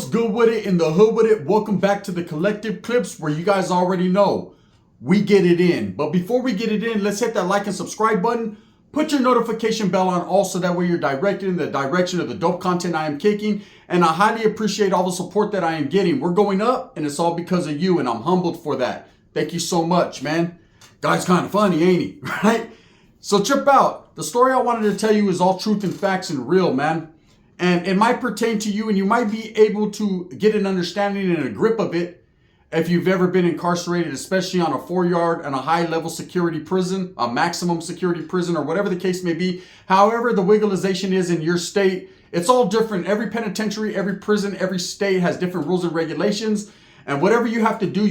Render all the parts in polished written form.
good with it, in the hood with it? Welcome back to the Collective Clips, where you guys already know we get it in. But before we get it in, let's hit that like and subscribe button. Put your notification bell on also, that way you're directed in the direction of the dope content I am kicking. And I highly appreciate all the support that I am getting. We're going up, and it's all because of you, and I'm humbled for that. Thank you so much, man. Guy's kind of funny, ain't he? Right? So trip out. The story I wanted to tell you is all truth and facts and real, man. And it might pertain to you, and you might be able to get an understanding and a grip of it if you've ever been incarcerated, especially on a 4-yard and a high-level security prison, a maximum security prison, or whatever the case may be. However the wigglization is in your state, it's all different. Every penitentiary, every prison, every state has different rules and regulations. And whatever you have to do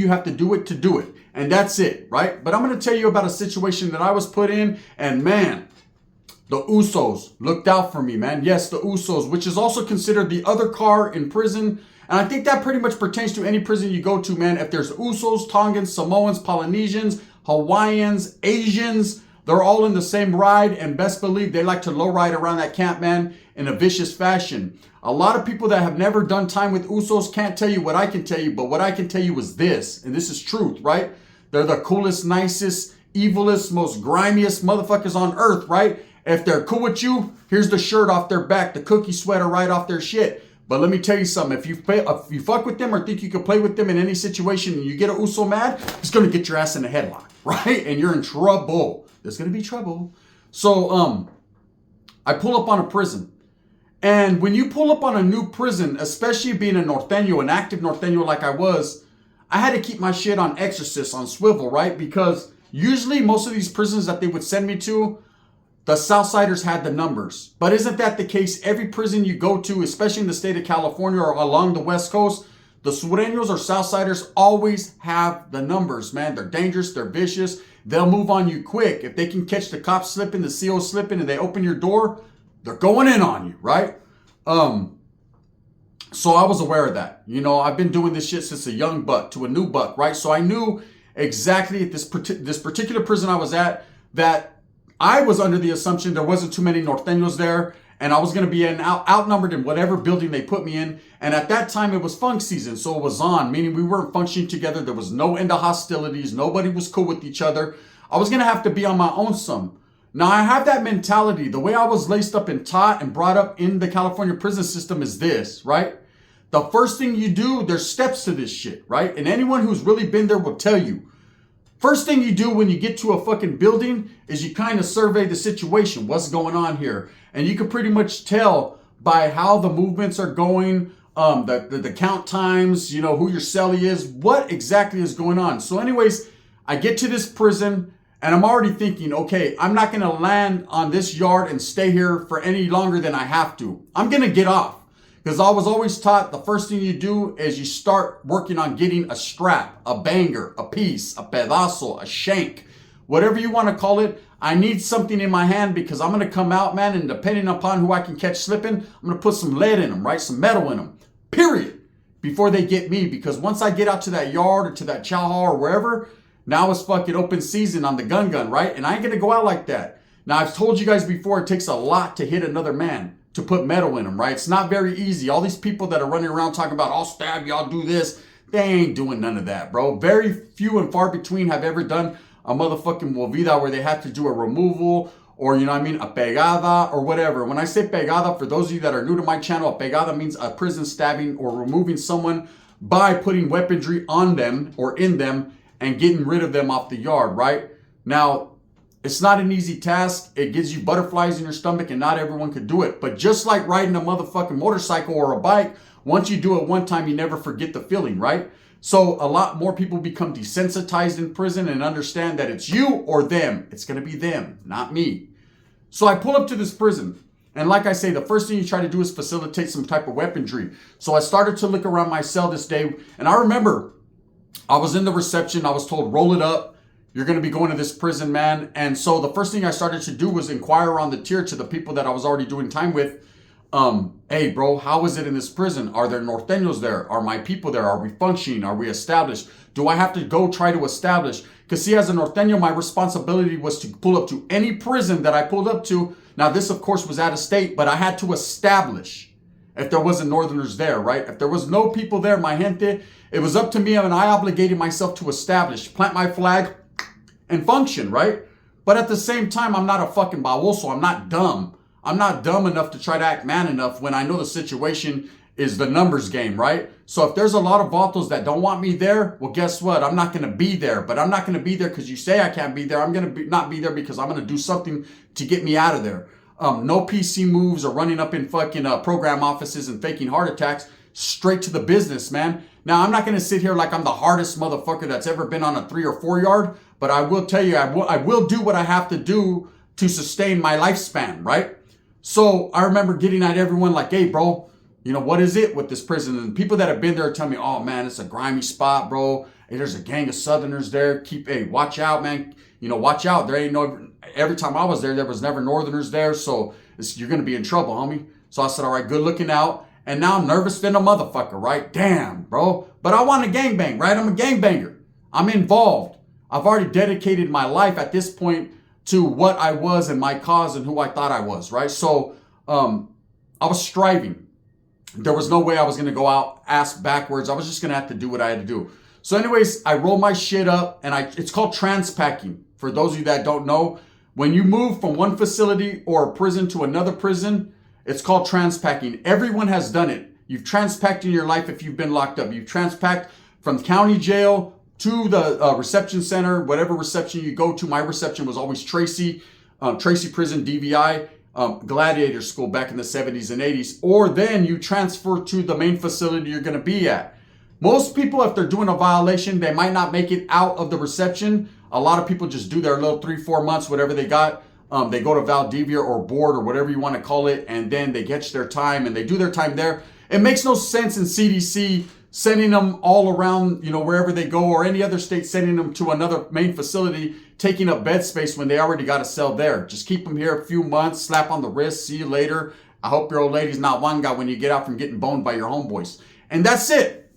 it to do it. And that's it, right? But I'm going to tell you about a situation that I was put in, and man, the Usos looked out for me, man. Yes, the Usos, which is also considered the other car in prison. And I think that pretty much pertains to any prison you go to, man. If there's Usos, Tongans, Samoans, Polynesians, Hawaiians, Asians, they're all in the same ride. And best believe they like to low ride around that camp, man, in a vicious fashion. A lot of people that have never done time with Usos can't tell you what I can tell you. But what I can tell you is this, and this is truth, right? They're the coolest, nicest, evilest, most grimiest motherfuckers on earth, right? If they're cool with you, here's the shirt off their back, the cookie sweater right off their shit. But let me tell you something. If you fuck with them or think you can play with them in any situation and you get a Uso mad, it's going to get your ass in a headlock, right? And you're in trouble. There's going to be trouble. So I pull up on a prison. And when you pull up on a new prison, especially being a norteño, an active norteño like I was, I had to keep my shit on exorcist, on swivel, right? Because usually most of these prisons that they would send me to, the SOUTHSIDERS had the numbers. But isn't that the case? Every prison you go to, especially in the state of California or along the West Coast, the Sureños or SOUTHSIDERS always have the numbers, man. They're dangerous. They're vicious. They'll move on you quick. If they can catch the cops slipping, the CO slipping, and they open your door, they're going in on you, right? So I was aware of that. You know, I've been doing this shit since a young buck to a new buck, right? So I knew exactly at this particular prison I was at that I was under the assumption there wasn't too many norteños there, and I was going to be outnumbered in whatever building they put me in. And at that time, it was funk season, so it was on, meaning we weren't functioning together. There was no end of hostilities. Nobody was cool with each other. I was going to have to be on my own some. Now, I have that mentality. The way I was laced up and taught and brought up in the California prison system is this, right? The first thing you do, there's steps to this shit, right? And anyone who's really been there will tell you. First thing you do when you get to a fucking building is you kind of survey the situation. What's going on here? And you can pretty much tell by how the movements are going, the count times, you know, who your cellie is, what exactly is going on. So anyways, I get to this prison and I'm already thinking, okay, I'm not going to land on this yard and stay here for any longer than I have to. I'm going to get off. Because I was always taught the first thing you do is you start working on getting a strap, a banger, a piece, a pedazo, a shank, whatever you want to call it. I need something in my hand because I'm going to come out, man, and depending upon who I can catch slipping, I'm going to put some lead in them, right? Some metal in them, period, before they get me. Because once I get out to that yard or to that chow hall or wherever, now it's fucking open season on the gun, right? And I ain't going to go out like that. Now, I've told you guys before, it takes a lot to hit another man, to put metal in them, right? It's not very easy. All these people that are running around talking about, I'll stab you, I'll do this, they ain't doing none of that, bro. Very few and far between have ever done a motherfucking movida where they have to do a removal or, you know what I mean, a pegada or whatever. When I say pegada, for those of you that are new to my channel, a pegada means a prison stabbing or removing someone by putting weaponry on them or in them and getting rid of them off the yard, right? Now, it's not an easy task. It gives you butterflies in your stomach and not everyone could do it. But just like riding a motherfucking motorcycle or a bike, once you do it one time, you never forget the feeling, right? So a lot more people become desensitized in prison and understand that it's you or them. It's going to be them, not me. So I pull up to this prison. And like I say, the first thing you try to do is facilitate some type of weaponry. So I started to look around my cell this day. And I remember I was in the reception. I was told, roll it up. You're going to be going to this prison, man. And so the first thing I started to do was inquire on the tier to the people that I was already doing time with. Hey, bro, how is it in this prison? Are there norteños there? Are my people there? Are we functioning? Are we established? Do I have to go try to establish? Because see, as a norteño, my responsibility was to pull up to any prison that I pulled up to. Now, this, of course, was out of state, but I had to establish. if there wasn't Northerners there, right? If there was no people there, my gente, it was up to me and I obligated myself to establish, plant my flag, and function, right? But at the same time, I'm not a fucking baboso. I'm not dumb. I'm not dumb enough to try to act man enough when I know the situation is the numbers game, right? So if there's a lot of vatos that don't want me there, well, guess what? I'm not going to be there. But I'm not going to be there because you say I can't be there. I'm going to not be there because I'm going to do something to get me out of there. No PC moves or running up in fucking program offices and faking heart attacks. Straight to the business, man. Now, I'm not going to sit here like I'm the hardest motherfucker that's ever been on a 3 or 4 yard. But I will tell you, I will do what I have to do to sustain my lifespan, right? So I remember getting at everyone like, hey, bro, you know, what is it with this prison? And people that have been there tell me, oh, man, it's a grimy spot, bro. Hey, there's a gang of Southerners there. Hey, watch out, man. You know, watch out. There ain't no, every time I was there was never Northerners there. So you're going to be in trouble, homie. So I said, all right, good looking out. And now I'm nervous than a motherfucker, right? Damn, bro. But I want to gangbang, right? I'm a gangbanger. I'm involved. I've already dedicated my life at this point to what I was and my cause and who I thought I was, right? So I was striving. There was no way I was going to go out ass backwards. I was just going to have to do what I had to do. So anyways, I roll my shit up and it's called transpacking. For those of you that don't know, when you move from one facility or a prison to another prison, it's called transpacking. Everyone has done it. You've transpacked in your life if you've been locked up. You've transpacked from county jail to the reception center, whatever reception you go to. My reception was always Tracy Prison, DVI, Gladiator School back in the 70s and 80s. Or then you transfer to the main facility you're going to be at. Most people, if they're doing a violation, they might not make it out of the reception. A lot of people just do their little 3-4 months, whatever they got. They go to Valdivia or board or whatever you want to call it, and then they get their time and they do their time there. It makes no sense in CDC sending them all around, you know, wherever they go, or any other state sending them to another main facility, taking up bed space when they already got a cell there. Just keep them here a few months, slap on the wrist, see you later. I hope your old lady's not one guy when you get out from getting boned by your homeboys. And that's it.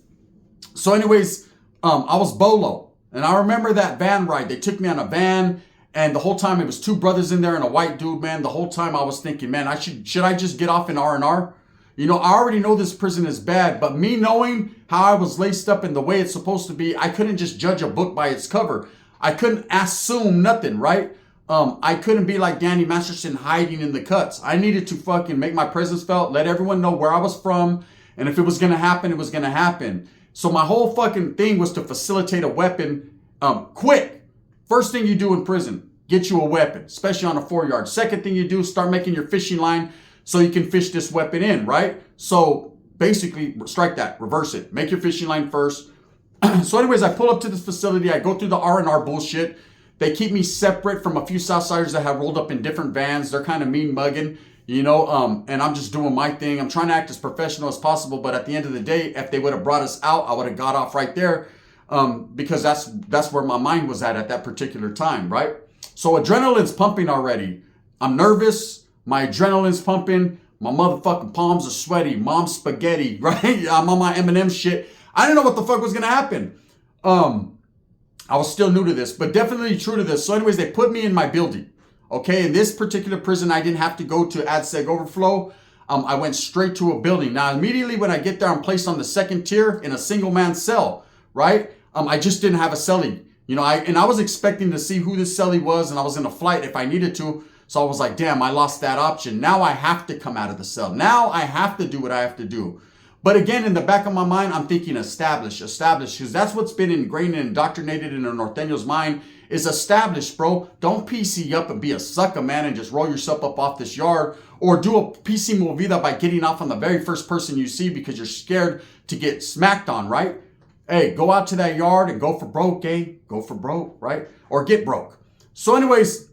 So anyways, I was Bolo. And I remember that van ride. They took me on a van. And the whole time it was 2 brothers in there and a white dude, man. The whole time I was thinking, man, should I just get off in R&R? You know, I already know this prison is bad, but me knowing how I was laced up and the way it's supposed to be, I couldn't just judge a book by its cover. I couldn't assume nothing, right? I couldn't be like Danny Masterson hiding in the cuts. I needed to fucking make my presence felt, let everyone know where I was from. And if it was going to happen, it was going to happen. So my whole fucking thing was to facilitate a weapon quick. First thing you do in prison, get you a weapon, especially on a 4 yard. Second thing you do, start making your fishing line so you can fish this weapon in, right? So basically, strike that, reverse it. Make your fishing line first. So anyways, I pull up to this facility. I go through the R&R bullshit. They keep me separate from a few Southsiders that have rolled up in different vans. They're kind of mean mugging, you know, and I'm just doing my thing. I'm trying to act as professional as possible. But at the end of the day, if they would have brought us out, I would have got off right there. Because that's where my mind was at that particular time, right? So adrenaline's pumping already. I'm nervous. My adrenaline's pumping. My motherfucking palms are sweaty. Mom's spaghetti, right? I'm on my Eminem shit. I didn't know what the fuck was going to happen. I was still new to this, but definitely true to this. So anyways, they put me in my building. Okay, in this particular prison, I didn't have to go to AdSeg Overflow. I went straight to a building. Now, immediately when I get there, I'm placed on the second tier in a single man cell, right? I just didn't have a cellie. You know, I was expecting to see who this cellie was, and I was in a flight if I needed to. So I was like, damn, I lost that option. Now I have to come out of the cell. Now I have to do what I have to do. But again, in the back of my mind, I'm thinking establish, because that's what's been ingrained and indoctrinated in a Norteño's mind is established, bro. Don't PC up and be a sucker, man, and just roll yourself up off this yard, or do a PC movida by getting off on the very first person you see because you're scared to get smacked on, right? Hey, go out to that yard and go for broke, eh? Go for broke, right? Or get broke. So anyways,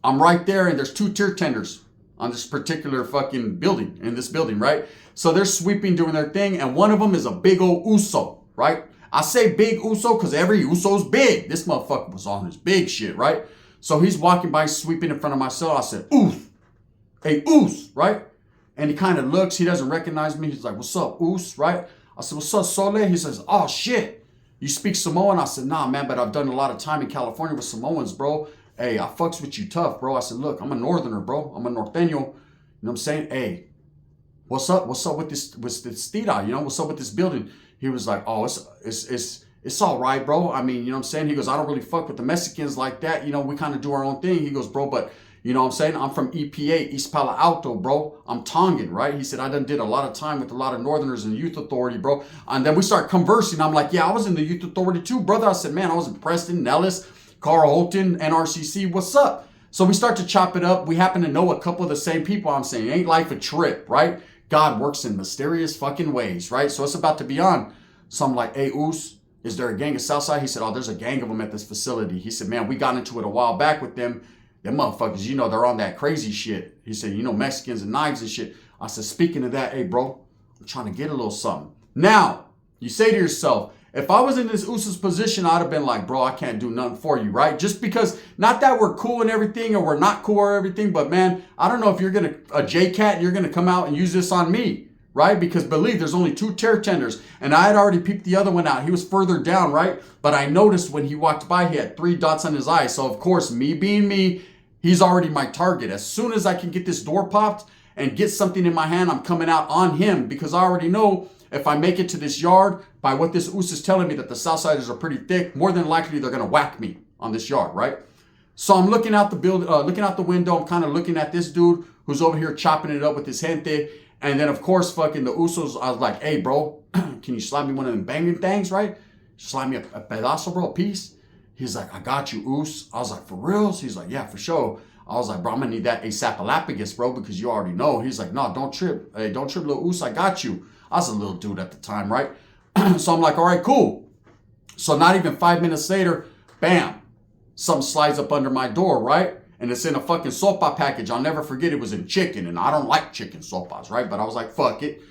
I'm right there and there's 2 tier tenders on this particular fucking building, in this building, right? So they're sweeping, doing their thing, and one of them is a big old Uso, right? I say big Uso because every Uso's big. This motherfucker was on his big shit, right? So he's walking by, sweeping in front of my cell. I said, oof. Hey, Oos, right? And he kind of looks. He doesn't recognize me. He's like, what's up, Oos, right? I said, what's up, Sole? He says, oh, shit. You speak Samoan? I said, nah, man, but I've done a lot of time in California with Samoans, bro. Hey, I fucks with you tough, bro. I said, look, I'm a northerner, bro. I'm a norteño. You know what I'm saying? Hey, What's up with this theater? You know, what's up with this building? He was like, oh, it's all right, bro. I mean, you know what I'm saying? He goes, I don't really fuck with the Mexicans like that. You know, we kind of do our own thing. He goes, bro, but you know what I'm saying? I'm from EPA, East Palo Alto, bro. I'm Tongan, right? He said, I done did a lot of time with a lot of Northerners in the youth authority, bro. And then we start conversing. I'm like, yeah, I was in the youth authority too, brother. I said, man, I was in Preston, Nellis, Carl Holton, NRCC. What's up? So we start to chop it up. We happen to know a couple of the same people. I'm saying, ain't life a trip, right? God works in mysterious fucking ways, right? So it's about to be on. So I'm like, hey, Us, is there a gang of Southside? He said, oh, there's a gang of them at this facility. He said, man, we got into it a while back with them. Them motherfuckers, you know, they're on that crazy shit. He said, you know, Mexicans and knives and shit. I said, speaking of that, hey, bro, I'm trying to get a little something. Now, you say to yourself, if I was in this Usos position, I'd have been like, bro, I can't do nothing for you, right? Just because, not that we're cool and everything or we're not cool or everything, but man, I don't know if you're going to, a J-Cat, you're going to come out and use this on me, right? Because believe there's only 2 tear tenders and I had already peeped the other one out. He was further down, right? But I noticed when he walked by, he had 3 dots on his eye. So of course, me being me, he's already my target. As soon as I can get this door popped and get something in my hand, I'm coming out on him because I already know if I make it to this yard, by what this Us is telling me that the Southsiders are pretty thick, more than likely they're going to whack me on this yard, right? So I'm looking out looking out the window. I'm kind of looking at this dude who's over here chopping it up with his gente. And then, of course, fucking the Usos, I was like, hey, bro, can you slide me one of them banging things, right? Slide me a pedazo, bro, a piece. He's like, I got you, Us. I was like, for reals? He's like, yeah, for sure. I was like, bro, I'm going to need that ASAP bro, because you already know. He's like, no, don't trip. Hey, don't trip, little Us. I got you. I was a little dude at the time, right? So I'm like, all right, cool. So not even 5 minutes later, bam, something slides up under my door, right? And it's in a fucking sopa package. I'll never forget it was in chicken, and I don't like chicken sopas, right? But I was like, fuck it.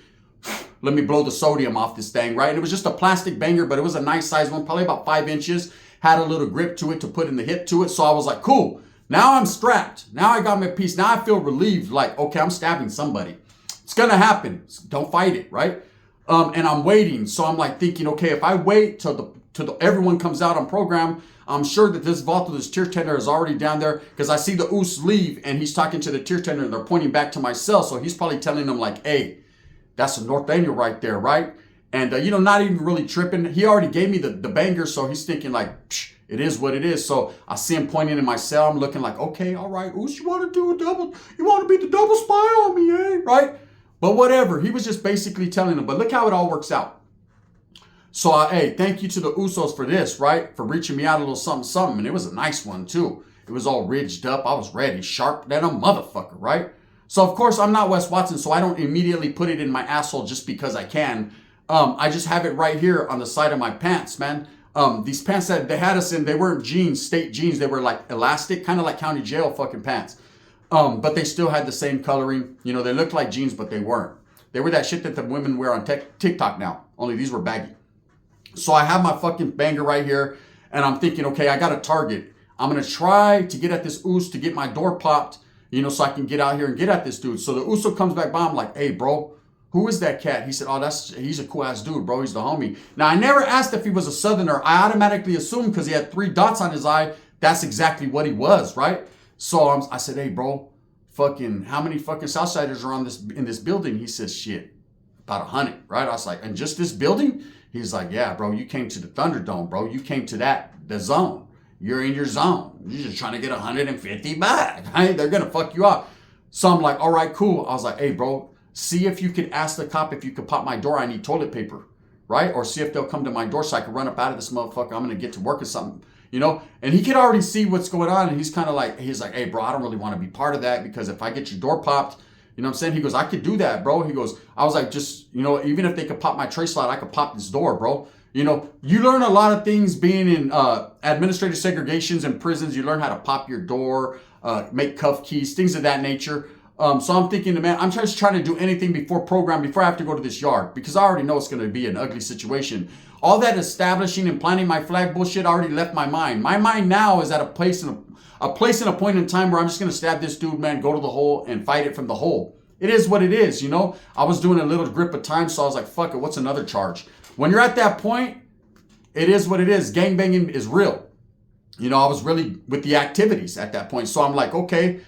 Let me blow the sodium off this thing, right? And it was just a plastic banger, but it was a nice size one, probably about 5 inches. Had a little grip to it to put in the hip to it. So I was like, cool. Now I'm strapped. Now I got my piece. Now I feel relieved, like, okay, I'm stabbing somebody. It's going to happen. Don't fight it, right? And I'm waiting. So I'm like thinking, okay, if I wait till everyone comes out on program, I'm sure that this vault of this tier tender is already down there because I see the Us leave and he's talking to the tier tender and they're pointing back to my cell. So he's probably telling them like, hey, that's a Norteño right there, right? And, you know, not even really tripping. He already gave me the banger. So he's thinking like, psh, it is what it is. So I see him pointing in my cell. I'm looking like, okay, all right, Us, you want to do a double? You want to be the double spy on me, eh? Right? But whatever, he was just basically telling them, but look how it all works out. So, hey, thank you to the Usos for this, right? For reaching me out a little something. And it was a nice one, too. It was all ridged up. I was ready, sharp than a motherfucker, right? So, of course, I'm not Wes Watson, so I don't immediately put it in my asshole just because I can. I just have it right here on the side of my pants, man. These pants that they had us in, they weren't jeans, state jeans. They were like elastic, kind of like county jail fucking pants. But they still had the same coloring. You know, they looked like jeans, but they weren't. They were that shit that the women wear on TikTok now. Only these were baggy. So I have my fucking banger right here. And I'm thinking, okay, I got a target. I'm going to try to get at this Us to get my door popped, you know, so I can get out here and get at this dude. So the Uso comes back by. I'm like, hey, bro, who is that cat? He said, oh, he's a cool ass dude, bro. He's the homie. Now, I never asked if he was a Southerner. I automatically assumed because he had 3 dots on his eye, that's exactly what he was, right? So I said, hey, bro, fucking, how many fucking Southsiders are in this building? He says, shit, about 100, right? I was like, and just this building? He's like, yeah, bro, you came to the Thunderdome, bro. You came to the zone. You're in your zone. You're just trying to get 150 back, right? They're going to fuck you up. So I'm like, all right, cool. I was like, hey, bro, see if you could ask the cop if you could pop my door. I need toilet paper, right? Or see if they'll come to my door so I can run up out of this motherfucker. I'm going to get to work or something. You know, and he could already see what's going on. And he's like, hey, bro, I don't really want to be part of that because if I get your door popped, you know what I'm saying? He goes, I could do that, bro. He goes, I was like, just, you know, even if they could pop my tray slide, I could pop this door, bro. You know, you learn a lot of things being in administrative segregations in prisons. You learn how to pop your door, make cuff keys, things of that nature. So I'm thinking, man, I'm just trying to do anything before I have to go to this yard because I already know it's going to be an ugly situation. All that establishing and planning my flag bullshit already left my mind. My mind now is at a place and a point in time where I'm just going to stab this dude, man, go to the hole and fight it from the hole. It is what it is, you know? I was doing a little grip of time, so I was like, fuck it, what's another charge? When you're at that point, it is what it is. Gangbanging is real. You know, I was really with the activities at that point. So I'm like, okay,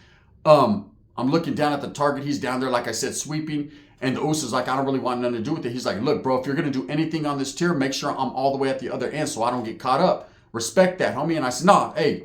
I'm looking down at the target. He's down there, like I said, sweeping. And the Usos like, I don't really want nothing to do with it. He's like, look, bro, if you're going to do anything on this tier, make sure I'm all the way at the other end so I don't get caught up. Respect that, homie. And I said, nah, hey,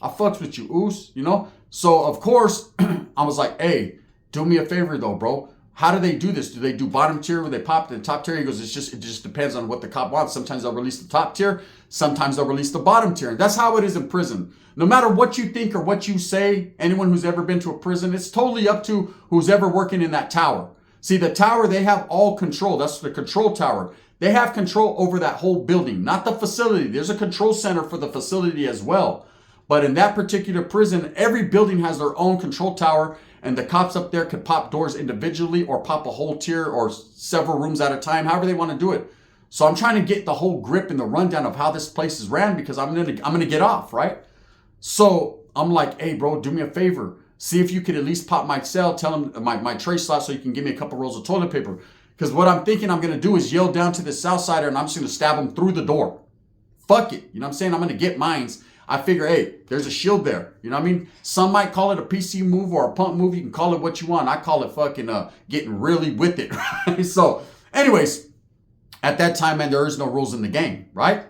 I fucks with you, Us, you know? So, of course, I was like, hey, do me a favor, though, bro. How do they do this? Do they do bottom tier where they pop the top tier? He goes, it just depends on what the cop wants. Sometimes they'll release the top tier. Sometimes they'll release the bottom tier. And that's how it is in prison. No matter what you think or what you say, anyone who's ever been to a prison, it's totally up to who's ever working in that tower. See, the tower, they have all control. That's the control tower. They have control over that whole building, not the facility. There's a control center for the facility as well. But in that particular prison, every building has their own control tower, and the cops up there could pop doors individually or pop a whole tier or several rooms at a time, however they want to do it. So I'm trying to get the whole grip and the rundown of how this place is ran because I'm gonna get off, right? So I'm like, hey, bro, do me a favor. See if you could at least pop my cell, tell him my tray slot so you can give me a couple rolls of toilet paper. Because what I'm thinking I'm going to do is yell down to this Southsider and I'm just going to stab him through the door. Fuck it. You know what I'm saying? I'm going to get mines. I figure, hey, there's a shield there. You know what I mean? Some might call it a PC move or a pump move. You can call it what you want. I call it fucking getting really with it. Right? So anyways, at that time, man, there is no rules in the game, right?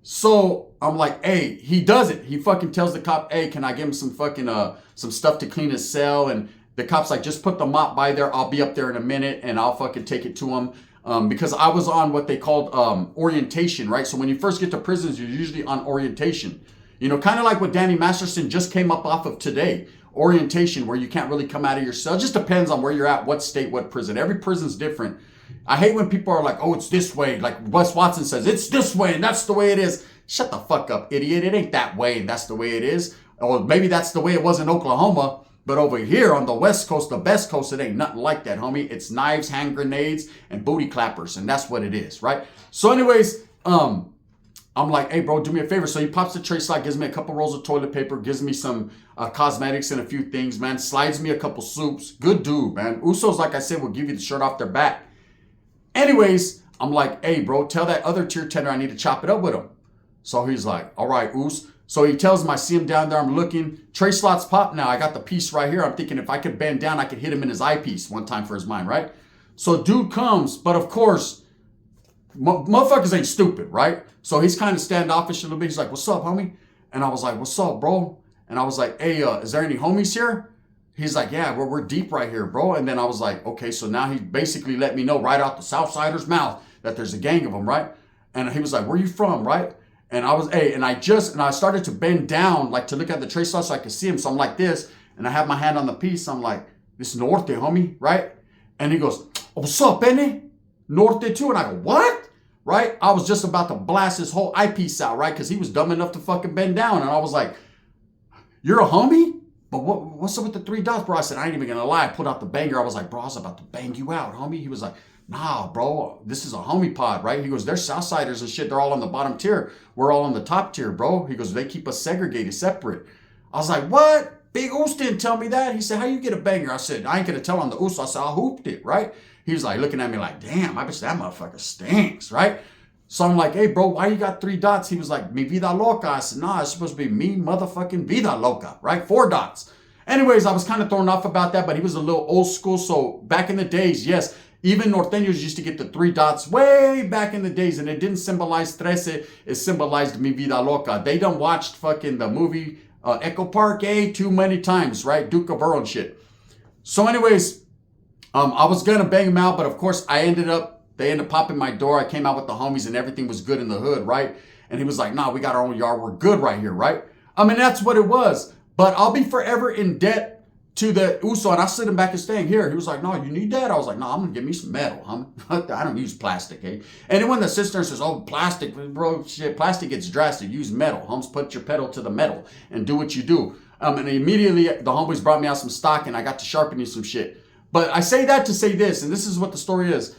So I'm like, hey, he does it. He fucking tells the cop, hey, can I give him some fucking some stuff to clean his cell? And the cop's like, just put the mop by there. I'll be up there in a minute and I'll fucking take it to him. Because I was on what they called orientation, right? So when you first get to prisons, you're usually on orientation. You know, kind of like what Danny Masterson just came up off of today. Orientation, where you can't really come out of your cell. It just depends on where you're at, what state, what prison. Every prison's different. I hate when people are like, oh, it's this way. Like Wes Watson says, it's this way and that's the way it is. Shut the fuck up, idiot. It ain't that way and that's the way it is. Or maybe that's the way it was in Oklahoma. But over here on the West Coast, the best coast, it ain't nothing like that, homie. It's knives, hand grenades, and booty clappers. And that's what it is, right? So anyways, I'm like, hey, bro, do me a favor. So he pops the tray slot, gives me a couple rolls of toilet paper, gives me some cosmetics and a few things, man. Slides me a couple soups. Good dude, man. Usos, like I said, will give you the shirt off their back. Anyways, I'm like, hey, bro, tell that other tier tender I need to chop it up with him. So he's like, all right, Us. So he tells him, I see him down there. I'm looking. Tray slots pop now. I got the piece right here. I'm thinking if I could bend down, I could hit him in his eyepiece one time for his mind, right? So dude comes, but of course, motherfuckers ain't stupid, right? So he's kind of standoffish a little bit. He's like, what's up, homie? And I was like, what's up, bro? And I was like, hey, is there any homies here? He's like, yeah, we're deep right here, bro. And then I was like, okay, so now he basically let me know right out the Southsider's mouth that there's a gang of them, right? And he was like, where you from, right? And I was, hey, and I started to bend down, like to look at the tray slot so I could see him. So I'm like this, and I have my hand on the piece. I'm like, this is Norte, homie, right? And he goes, oh, what's up, Benny? Norte too? And I go, what? Right? I was just about to blast his whole eyepiece out, right? Because he was dumb enough to fucking bend down. And I was like, you're a homie? But what's up with the 3 dots, bro? I said, I ain't even gonna lie. I pulled out the banger. I was like, bro, I was about to bang you out, homie. He was like, nah, bro, this is a homie pod, right? He goes, they're Southsiders and shit. They're all on the bottom tier. We're all on the top tier, bro. He goes, they keep us segregated, separate. I was like, what? Big Oos didn't tell me that. He said, how you get a banger? I said, I ain't gonna tell on the Oos. I said, I hooped it, right? He was like looking at me like, damn, I bet that motherfucker stinks, right? So I'm like, hey, bro, why you got 3 dots? He was like, mi vida loca. I said, nah, it's supposed to be me motherfucking vida loca, right? 4 dots. Anyways, I was kind of thrown off about that, but he was a little old school. So back in the days, yes, even Norteños used to get the 3 dots way back in the days, and it didn't symbolize 13, it symbolized mi vida loca. They done watched fucking the movie Echo Park too many times, right? Duke of Earl and shit. So anyways, I was gonna bang him out, but of course they ended up popping my door. I came out with the homies and everything was good in the hood, right? And he was like, nah, we got our own yard. We're good right here, right? I mean, that's what it was. But I'll be forever in debt to the Uso. And I sit him back and staying here. He was like, no, you need that? I was like, no, I'm going to give me some metal. I don't use plastic, eh? Anyone that sits there and says, oh, plastic, bro, shit, plastic gets drastic. Use metal. Homes, put your pedal to the metal and do what you do. And immediately the homeboys brought me out some stock and I got to sharpening some shit. But I say that to say this, and this is what the story is.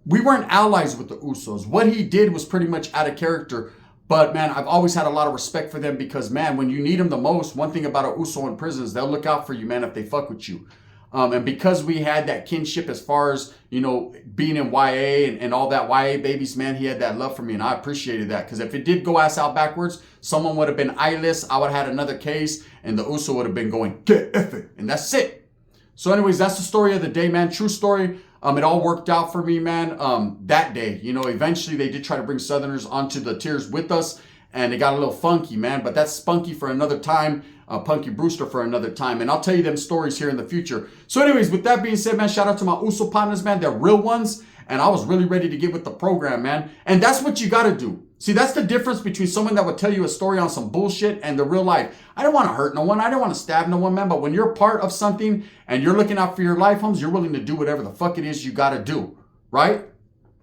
We weren't allies with the Usos. What he did was pretty much out of character. But, man, I've always had a lot of respect for them because, man, when you need them the most, one thing about a Uso in prison is they'll look out for you, man, if they fuck with you. And because we had that kinship as far as, you know, being in YA and all that YA babies, man, he had that love for me. And I appreciated that because if it did go ass out backwards, someone would have been eyeless. I would have had another case and the Uso would have been going, get F it. And that's it. So anyways, that's the story of the day, man. True story. It all worked out for me, man. That day, you know, eventually they did try to bring Southerners onto the tiers with us, and it got a little funky, man. But that's spunky for another time. Punky Brewster for another time. And I'll tell you them stories here in the future. So anyways, with that being said, man, shout out to my Uso partners, man. They're real ones. And I was really ready to get with the program, man. And that's what you got to do. See, that's the difference between someone that would tell you a story on some bullshit and the real life. I don't want to hurt no one. I don't want to stab no one, man. But when you're part of something and you're looking out for your life, homes, you're willing to do whatever the fuck it is you got to do, right?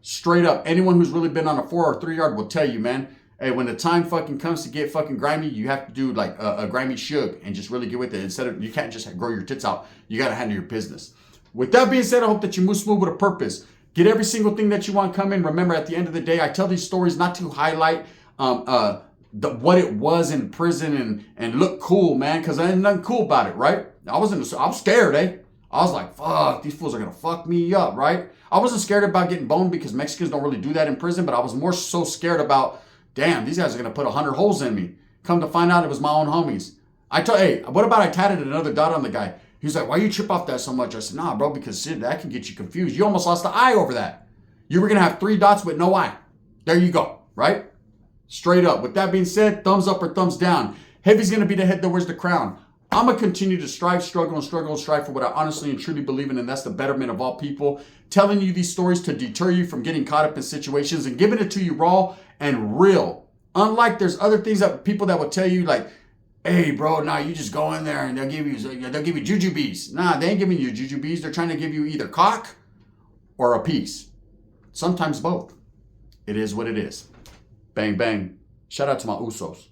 Straight up. Anyone who's really been on a 4 or 3 yard will tell you, man. Hey, when the time fucking comes to get fucking grimy, you have to do like a grimy shug and just really get with it. Instead of, you can't just grow your tits out. You got to handle your business. With that being said, I hope that you move smooth with a purpose. Get every single thing that you want coming. Remember, at the end of the day, I tell these stories not to highlight what it was in prison and look cool, man, because I ain't nothing cool about it, right? I was scared, eh? I was like, fuck, these fools are going to fuck me up, right? I wasn't scared about getting boned because Mexicans don't really do that in prison, but I was more so scared about, damn, these guys are going to put 100 holes in me. Come to find out it was my own homies. Hey, what about I tatted another dot on the guy? He's like, why you trip off that so much? I said, nah, bro, because shit, that can get you confused. You almost lost the eye over that. You were going to have 3 dots with no eye. There you go, right? Straight up. With that being said, thumbs up or thumbs down. Heavy's going to be the head that wears the crown. I'm going to continue to strive, struggle, and strive for what I honestly and truly believe in, and that's the betterment of all people. Telling you these stories to deter you from getting caught up in situations and giving it to you raw and real. Unlike there's other things that people that will tell you like, hey, bro, nah, you just go in there and they'll give you jujubes. Nah, they ain't giving you jujubes. They're trying to give you either cock or a piece. Sometimes both. It is what it is. Bang, bang. Shout out to my Usos.